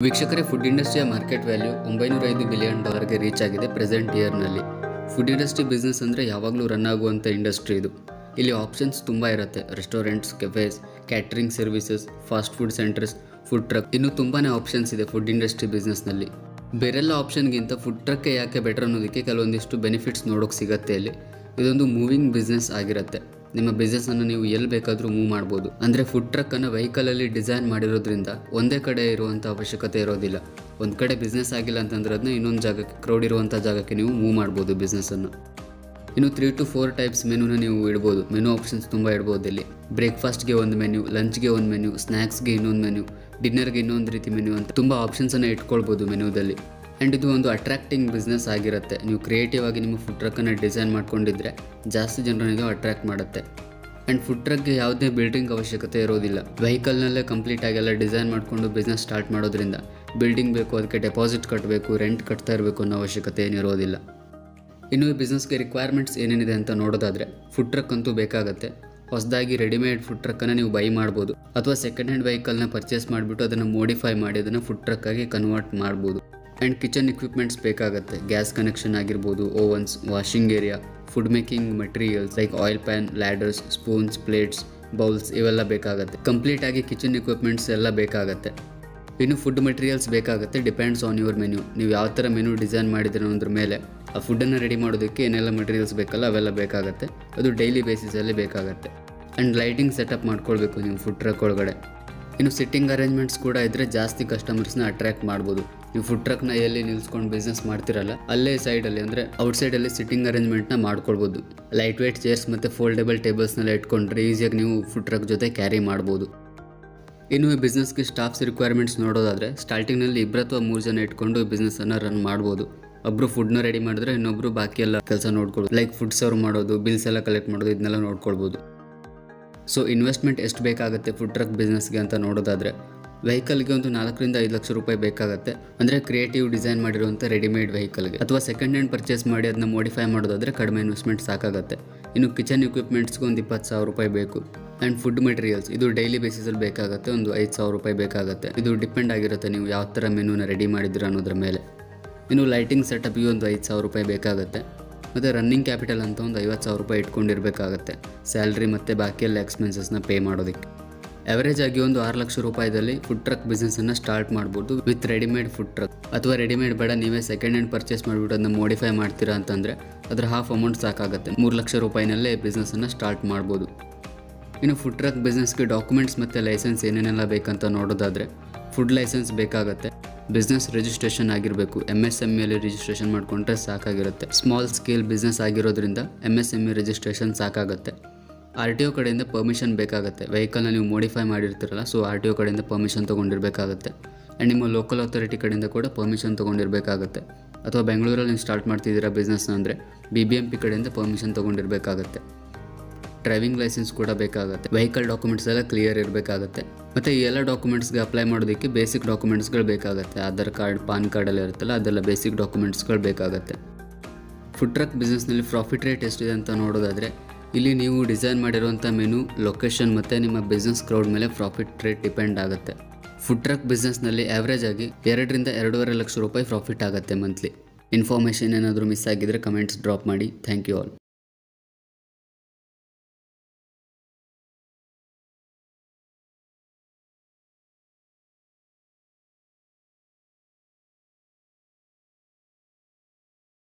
ವೀಕ್ಷಕರೇ, food ಇಂಡಸ್ಟ್ರಿಯ market value $905 billion ಗೆ reach ಆಗಿದೆ ಪ್ರೆಸೆಂಟ್ ಇಯರ್ನಲ್ಲಿ. ಫುಡ್ ಇಂಡಸ್ಟ್ರಿ ಬಿಸ್ನೆಸ್ ಅಂದರೆ ಯಾವಾಗಲೂ ರನ್ ಆಗುವಂಥ ಇಂಡಸ್ಟ್ರಿ ಇದು. ಇಲ್ಲಿ ಆಪ್ಷನ್ಸ್ ತುಂಬ ಇರುತ್ತೆ. Restaurants, cafes, catering services, fast food centres, food truck, ಇನ್ನೂ ತುಂಬಾ ಆಪ್ಷನ್ಸ್ ಇದೆ ಫುಡ್ ಇಂಡಸ್ಟ್ರಿ ಬಿಸ್ನೆಸ್ನಲ್ಲಿ. ಬೇರೆಲ್ಲ ಆಪ್ಷನ್ಗಿಂತ ಫುಡ್ ಟ್ರಕ್ಕೆ ಯಾಕೆ ಬೆಟರ್ ಅನ್ನೋದಕ್ಕೆ ಕೆಲವೊಂದಿಷ್ಟು ಬೆನಿಫಿಟ್ಸ್ ನೋಡೋಕೆ ಸಿಗುತ್ತೆ ಇಲ್ಲಿ. ಇದೊಂದು ಮೂವಿಂಗ್ ಬಿಸ್ನೆಸ್ ಆಗಿರುತ್ತೆ. ನಿಮ್ಮ ಬಿಸ್ನೆಸ್ಸನ್ನು ನೀವು ಎಲ್ಲಿ ಬೇಕಾದರೂ ಮೂವ್ ಮಾಡ್ಬೋದು. ಅಂದರೆ ಫುಡ್ ಟ್ರಕ್ಕನ್ನು ವೆಹಿಕಲಲ್ಲಿ ಡಿಸೈನ್ ಮಾಡಿರೋದ್ರಿಂದ ಒಂದೇ ಕಡೆ ಇರುವಂಥ ಅವಶ್ಯಕತೆ ಇರೋದಿಲ್ಲ. ಒಂದು ಕಡೆ ಬಿಸ್ನೆಸ್ ಆಗಿಲ್ಲ ಅಂತಂದ್ರೆ ಅದನ್ನ ಇನ್ನೊಂದು ಜಾಗಕ್ಕೆ, ಕ್ರೌಡ್ ಇರುವಂಥ ಜಾಗಕ್ಕೆ ನೀವು ಮೂವ್ ಮಾಡ್ಬೋದು ಬಿಸ್ನೆಸ್ಸನ್ನು. ಇನ್ನು 3 to 4 ಟೈಪ್ಸ್ ಮೆನುನ ನೀವು ಇಡ್ಬೋದು. ಮೆನು ಆಪ್ಷನ್ಸ್ ತುಂಬ ಇಡ್ಬೋದು ಇಲ್ಲಿ. ಬ್ರೇಕ್ಫಾಸ್ಟ್ಗೆ ಒಂದು ಮೆನ್ಯೂ, ಲಂಚ್ಗೆ ಒಂದು ಮೆನ್ಯೂ, ಸ್ನ್ಯಾಕ್ಸ್ಗೆ ಇನ್ನೊಂದು ಮೆನ್ಯೂ, ಡಿನ್ನರ್ಗೆ ಇನ್ನೊಂದು ರೀತಿ ಮೆನ್ಯೂ ಅಂತ ತುಂಬ ಆಪ್ಷನ್ಸನ್ನು ಇಟ್ಕೊಳ್ಬೋದು ಮೆನ್ಯೂದಲ್ಲಿ. ಆ್ಯಂಡ್ ಇದು ಒಂದು ಅಟ್ರಾಕ್ಟಿಂಗ್ ಬಿಸ್ನೆಸ್ ಆಗಿರುತ್ತೆ. ನೀವು ಕ್ರಿಯೇಟಿವ್ ಆಗಿ ನಿಮ್ಮ ಫುಡ್ ಟ್ರಕ್ಕನ್ನು ಡಿಸೈನ್ ಮಾಡ್ಕೊಂಡಿದ್ರೆ ಜಾಸ್ತಿ ಜನರನ್ನು ಇದು ಅಟ್ರಾಕ್ಟ್ ಮಾಡುತ್ತೆ. ಆ್ಯಂಡ್ ಫುಡ್ ಟ್ರಕ್ಗೆ ಯಾವುದೇ ಬಿಲ್ಡಿಂಗ್ ಅವಶ್ಯಕತೆ ಇರೋದಿಲ್ಲ. ವೆಹಿಕಲ್ನಲ್ಲೇ ಕಂಪ್ಲೀಟ್ ಆಗೆಲ್ಲ ಡಿಸೈನ್ ಮಾಡಿಕೊಂಡು ಬಿಸ್ನೆಸ್ ಸ್ಟಾರ್ಟ್ ಮಾಡೋದ್ರಿಂದ ಬಿಲ್ಡಿಂಗ್ ಬೇಕು, ಅದಕ್ಕೆ ಡೆಪಾಸಿಟ್ ಕಟ್ಟಬೇಕು, ರೆಂಟ್ ಕಟ್ತಾ ಇರಬೇಕು ಅನ್ನೋ ಅವಶ್ಯಕತೆ ಏನಿರೋದಿಲ್ಲ. ಇನ್ನು ಈ ಬಿಸ್ನೆಸ್ಗೆ ರಿಕ್ವೈರ್ಮೆಂಟ್ಸ್ ಏನೇನಿದೆ ಅಂತ ನೋಡೋದಾದರೆ, ಫುಡ್ ಟ್ರಕ್ ಅಂತೂ ಬೇಕಾಗುತ್ತೆ. ಹೊಸದಾಗಿ ರೆಡಿಮೇಡ್ ಫುಡ್ ಟ್ರಕ್ಕನ್ನು ನೀವು ಬೈ ಮಾಡ್ಬೋದು, ಅಥವಾ ಸೆಕೆಂಡ್ ಹ್ಯಾಂಡ್ ವೆಹಿಕಲ್ನ ಪರ್ಚೇಸ್ ಮಾಡಿಬಿಟ್ಟು ಅದನ್ನು ಮೋಡಿಫೈ ಮಾಡಿ ಅದನ್ನು ಫುಡ್ ಟ್ರಕ್ಕಾಗಿ ಕನ್ವರ್ಟ್ ಮಾಡ್ಬೋದು. ಆ್ಯಂಡ್ ಕಿಚನ್ ಇಕ್ವಿಪ್ಮೆಂಟ್ಸ್ ಬೇಕಾಗುತ್ತೆ. ಗ್ಯಾಸ್ ಕನೆಕ್ಷನ್ ಆಗಿರ್ಬೋದು, ovens, washing area, food making materials like oil PAN, ladders, spoons, plates, bowls ಇವೆಲ್ಲ ಬೇಕಾಗುತ್ತೆ. ಕಂಪ್ಲೀಟಾಗಿ ಕಿಚನ್ ಇಕ್ವಿಪ್ಮೆಂಟ್ಸ್ ಎಲ್ಲ ಬೇಕಾಗುತ್ತೆ. ಇನ್ನು ಫುಡ್ ಮೆಟೀರಿಯಲ್ಸ್ ಬೇಕಾಗುತ್ತೆ. Depends on your menu. ನೀವು ಯಾವ ಥರ ಮೆನ್ಯೂ ಡಿಸೈನ್ ಮಾಡಿದ್ರೆ ಅನ್ನೋದ್ರ ಮೇಲೆ ಆ ಫುಡ್ಡನ್ನು ರೆಡಿ ಮಾಡೋದಕ್ಕೆ ಏನೆಲ್ಲ ಮೆಟೀರಿಯಲ್ಸ್ ಬೇಕಲ್ಲ ಅವೆಲ್ಲ ಬೇಕಾಗುತ್ತೆ. ಅದು ಡೈಲಿ ಬೇಸಿಸಲ್ಲಿ ಬೇಕಾಗುತ್ತೆ. ಆ್ಯಂಡ್ ಲೈಟಿಂಗ್ ಸೆಟಪ್ ಮಾಡ್ಕೊಳ್ಬೇಕು ನೀವು ಫುಡ್ ಟ್ರಕ್ ಒಳಗಡೆ. ಇನ್ನು ಸಿಟ್ಟಿಂಗ್ ಅರೇಂಜ್ಮೆಂಟ್ಸ್ ಕೂಡ ಇದ್ದರೆ ಜಾಸ್ತಿ ಕಸ್ಟಮರ್ಸ್ನ ಅಟ್ರಾಕ್ಟ್ ಮಾಡ್ಬೋದು. ನೀವು ಫುಡ್ ಟ್ರಕ್ನ ಎಲ್ಲಿ ನಿಲ್ಸ್ಕೊಂಡು ಬಿಸ್ನೆಸ್ ಮಾಡ್ತಿರಲ್ಲ ಅಲ್ಲೇ ಸೈಡಲ್ಲಿ, ಅಂದರೆ ಔಟ್ಸೈಡಲ್ಲಿ ಸಿಟ್ಟಿಂಗ್ ಅರೇಂಜ್ಮೆಂಟ್ನ ಮಾಡ್ಕೊಳ್ಬೋದು. ಲೈಟ್ ವೇಟ್ ಚೇರ್ಸ್ ಮತ್ತು ಫೋಲ್ಡೇಬಲ್ ಟೇಬಲ್ಸ್ನೆಲ್ಲ ಇಟ್ಕೊಂಡ್ರೆ ಈಸಿಯಾಗಿ ನೀವು ಫುಡ್ ಟ್ರಕ್ ಜೊತೆ ಕ್ಯಾರಿ ಮಾಡ್ಬೋದು. ಇನ್ನು ಈ ಬಿಸ್ನೆಸ್ಗೆ ಸ್ಟಾಫ್ಸ್ ರಿಕ್ವೈರ್ಮೆಂಟ್ಸ್ ನೋಡೋದಾದರೆ, ಸ್ಟಾರ್ಟಿಂಗ್ನಲ್ಲಿ 2 ಅಥವಾ 3 ಜನ ಇಟ್ಕೊಂಡು ಬಿಸ್ನೆಸ್ಸನ್ನು ರನ್ ಮಾಡ್ಬೋದು. ಒಬ್ಬರು ಫುಡ್ನ ರೆಡಿ ಮಾಡಿದ್ರೆ ಇನ್ನೊಬ್ಬರು ಬಾಕಿ ಎಲ್ಲ ಕೆಲಸ ನೋಡ್ಕೊಳ್ಬೋದು. ಲೈಕ್ ಫುಡ್ ಸರ್ವ್ ಮಾಡೋದು, ಬಿಲ್ಸ್ ಎಲ್ಲ ಕಲೆಕ್ಟ್ ಮಾಡೋದು, ಇದನ್ನೆಲ್ಲ ನೋಡ್ಕೊಳ್ಬೋದು. ಸೊ ಇನ್ವೆಸ್ಟ್ಮೆಂಟ್ ಎಷ್ಟು ಬೇಕಾಗುತ್ತೆ ಫುಡ್ ಟ್ರಕ್ ಬಿಸ್ನೆಸ್ಗೆ ಅಂತ ನೋಡೋದಾದರೆ, ವೆಹಿಕಲ್ಗೆ ಒಂದು 4 ರಿಂದ 5 ಲಕ್ಷ ರೂಪಾಯಿ ಬೇಕಾಗುತ್ತೆ. ಅಂದರೆ ಕ್ರಿಯೇಟಿವ್ ಡಿಸೈನ್ ಮಾಡಿರುವಂಥ ರೆಡಿಮೇಡ್ ವೆಹಿಕಲ್ಗೆ. ಅಥವಾ ಸೆಕೆಂಡ್ ಹ್ಯಾಂಡ್ ಪರ್ಚೇಸ್ ಮಾಡಿ ಅದನ್ನ ಮೋಡಿಫೈ ಮಾಡೋದಾದರೆ ಕಡಿಮೆ ಇನ್ವೆಸ್ಟ್ಮೆಂಟ್ ಸಾಕಾಗುತ್ತೆ. ಇನ್ನು ಕಿಚನ್ ಇಕ್ವಿಪ್ಮೆಂಟ್ಸ್ಗೆ ಒಂದು 20,000 ರೂಪಾಯಿ ಬೇಕು. ಆ್ಯಂಡ್ ಫುಡ್ ಮೆಟೀರಿಯಲ್ಸ್ ಇದು ಡೈಲಿ ಬೇಸಿಸಲ್ಲಿ ಬೇಕಾಗುತ್ತೆ, ಒಂದು 5,000 ರೂಪಾಯಿ ಬೇಕಾಗುತ್ತೆ. ಇದು ಡಿಪೆಂಡ್ ಆಗಿರುತ್ತೆ ನೀವು ಯಾವ ಥರ ಮೆನುನ ರೆಡಿ ಮಾಡಿದ್ದೀರ ಅನ್ನೋದ್ರ ಮೇಲೆ. ಇನ್ನು ಲೈಟಿಂಗ್ ಸೆಟಪ್ಗೆ ಒಂದು 5,000 ರೂಪಾಯಿ ಬೇಕಾಗುತ್ತೆ. ಮತ್ತು ರನ್ನಿಂಗ್ ಕ್ಯಾಪಿಟಲ್ ಅಂತ ಒಂದು 50,000 ರೂಪಾಯಿ ಇಟ್ಕೊಂಡಿರಬೇಕಾಗತ್ತೆ, ಸ್ಯಾಲ್ರಿ ಮತ್ತು ಬಾಕಿ ಎಲ್ಲ ಎಕ್ಸ್ಪೆನ್ಸಸ್ನ ಪೇ ಮಾಡೋದಕ್ಕೆ. ಎವರೇಜ್ ಆಗಿ ಒಂದು 6 ಲಕ್ಷ ರೂಪಾಯಿದಲ್ಲಿ ಫುಡ್ ಟ್ರಕ್ ಬಿಸ್ನೆಸ್ಸನ್ನು ಸ್ಟಾರ್ಟ್ ಮಾಡ್ಬೋದು ವಿತ್ ರೆಡಿಮೇಡ್ ಫುಡ್ ಟ್ರಕ್. ಅಥವಾ ರೆಡಿಮೇಡ್ ಬೇಡ, ನೀವೇ ಸೆಕೆಂಡ್ ಹ್ಯಾಂಡ್ ಪರ್ಚೇಸ್ ಮಾಡಿಬಿಟ್ಟು ಅದನ್ನ ಮೋಡಿಫೈ ಮಾಡ್ತೀರಾ ಅಂತಂದರೆ ಅದರ ಹಾಫ್ ಅಮೌಂಟ್ ಸಾಕಾಗುತ್ತೆ. 3 ಲಕ್ಷ ರೂಪಾಯಿನಲ್ಲೇ ಬಿಸ್ನೆಸ್ಸನ್ನು ಸ್ಟಾರ್ಟ್ ಮಾಡ್ಬೋದು. ಇನ್ನು ಫುಡ್ ಟ್ರಕ್ ಬಿಸ್ನೆಸ್ಗೆ ಡಾಕ್ಯುಮೆಂಟ್ಸ್ ಮತ್ತು ಲೈಸೆನ್ಸ್ ಏನೇನೆಲ್ಲ ಬೇಕಂತ ನೋಡೋದಾದರೆ, ಫುಡ್ ಲೈಸೆನ್ಸ್ ಬೇಕಾಗುತ್ತೆ. ಬಿಸ್ನೆಸ್ ರಿಜಿಸ್ಟ್ರೇಷನ್ ಆಗಿರಬೇಕು. MSMEಯಲ್ಲಿ ರಿಜಿಸ್ಟ್ರೇಷನ್ ಮಾಡಿಕೊಂಡ್ರೆ ಸಾಕಾಗಿರುತ್ತೆ. ಸ್ಮಾಲ್ ಸ್ಕೇಲ್ ಬಿಸ್ನೆಸ್ ಆಗಿರೋದ್ರಿಂದ MSME ರಿಜಿಸ್ಟ್ರೇಷನ್ ಸಾಕಾಗುತ್ತೆ. RTO ಕಡೆಯಿಂದ ಪರ್ಮಿಷನ್ ಬೇಕಾಗುತ್ತೆ. ವೆಹಿಕಲ್ನ ನೀವು ಮೋಡಿಫೈ ಮಾಡಿರ್ತೀರಲ್ಲ, ಸೊ RTO ಕಡೆಯಿಂದ ಪರ್ಮಿಷನ್ ತೊಗೊಂಡಿರಬೇಕಾಗುತ್ತೆ. ಆ್ಯಂಡ್ ನಿಮ್ಮ ಲೋಕಲ್ ಅಥಾರಿಟಿ ಕಡೆಯಿಂದ ಕೂಡ ಪರ್ಮಿಷನ್ ತೊಗೊಂಡಿರಬೇಕಾಗುತ್ತೆ. ಅಥವಾ ಬೆಂಗಳೂರಲ್ಲಿ ನೀವು ಸ್ಟಾರ್ಟ್ ಮಾಡ್ತಿದ್ದೀರಾ ಬಿಸ್ನೆಸ್ನ ಅಂದರೆ BBMP ಕಡೆಯಿಂದ ಪರ್ಮಿಷನ್ ತೊಗೊಂಡಿರಬೇಕಾಗುತ್ತೆ. ಡ್ರೈವಿಂಗ್ ಲೈಸೆನ್ಸ್ ಕೂಡ ಬೇಕಾಗುತ್ತೆ. ವೆಹಿಕಲ್ ಡಾಕ್ಯುಮೆಂಟ್ಸ್ ಎಲ್ಲ ಕ್ಲಿಯರ್ ಇರಬೇಕಾಗುತ್ತೆ. ಮತ್ತು ಈ ಎಲ್ಲ ಡಾಕ್ಯುಮೆಂಟ್ಸ್ಗೆ ಅಪ್ಲೈ ಮಾಡೋದಕ್ಕೆ ಬೇಸಿಕ್ ಡಾಕ್ಯುಮೆಂಟ್ಸ್ಗಳು ಬೇಕಾಗುತ್ತೆ. ಆಧಾರ್ ಕಾರ್ಡ್, ಪಾನ್ ಕಾರ್ಡ್ ಎಲ್ಲ ಇರುತ್ತಲ್ಲ, ಅದೆಲ್ಲ ಬೇಸಿಕ್ ಡಾಕ್ಯುಮೆಂಟ್ಸ್ಗಳು ಬೇಕಾಗುತ್ತೆ. ಫುಡ್ ಟ್ರಕ್ ಬಿಸ್ನೆಸ್ನಲ್ಲಿ ಪ್ರಾಫಿಟ್ ರೇಟ್ ಎಷ್ಟಿದೆ ಅಂತ ನೋಡೋದಾದರೆ, ಇಲ್ಲಿ ನೀವು ಡಿಸೈನ್ ಮಾಡಿರುವಂಥ ಮೆನು, ಲೊಕೇಶನ್ ಮತ್ತು ನಿಮ್ಮ ಬಿಸ್ನೆಸ್ ಕ್ರೌಡ್ ಮೇಲೆ ಪ್ರಾಫಿಟ್ ರೇಟ್ ಡಿಪೆಂಡ್ ಆಗುತ್ತೆ. ಫುಡ್ ಟ್ರಕ್ ಬಿಸ್ನೆಸ್ನಲ್ಲಿ ಆ್ಯಾವ್ರೇಜ್ ಆಗಿ 2 ರಿಂದ 2.5 ಲಕ್ಷ ರೂಪಾಯಿ ಪ್ರಾಫಿಟ್ ಆಗುತ್ತೆ ಮಂತ್ಲಿ. ಇನ್ಫಾರ್ಮೇಷನ್ ಏನಾದರೂ ಮಿಸ್ ಆಗಿದ್ದರೆ ಕಮೆಂಟ್ಸ್ ಡ್ರಾಪ್ ಮಾಡಿ. Thank you all.